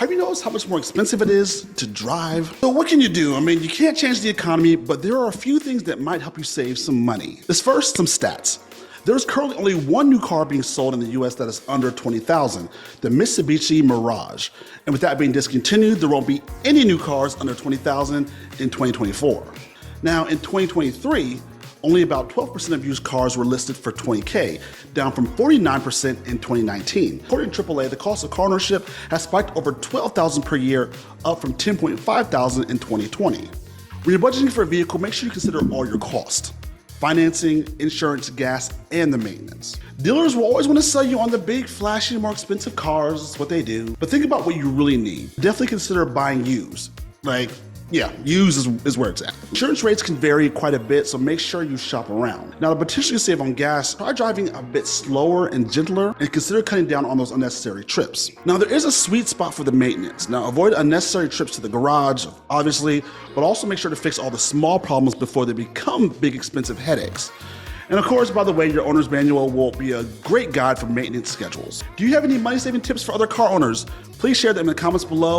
Have you noticed how much more expensive it is to drive? So what can you do? I mean, you can't change the economy, but there are a few things that might help you save some money. This first, some stats. There's currently only one new car being sold in the US that is under $20,000, the Mitsubishi Mirage. And with that being discontinued, there won't be any new cars under $20,000 in 2024. Now, in 2023, only about 12% of used cars were listed for $20K, down from 49% in 2019. According to AAA, the cost of car ownership has spiked over $12,000 per year, up from $10,500 in 2020. When you're budgeting for a vehicle, make sure you consider all your costs: financing, insurance, gas, and the maintenance. Dealers will always want to sell you on the big, flashy, more expensive cars. That's what they do. But think about what you really need. Definitely consider buying used. Used is where it's at. Insurance rates can vary quite a bit, so make sure you shop around. Now, to potentially save on gas, try driving a bit slower and gentler, and consider cutting down on those unnecessary trips. Now, there is a sweet spot for the maintenance. Now, avoid unnecessary trips to the garage, obviously, but also make sure to fix all the small problems before they become big, expensive headaches. And of course, by the way, your owner's manual will be a great guide for maintenance schedules. Do you have any money-saving tips for other car owners? Please share them in the comments below.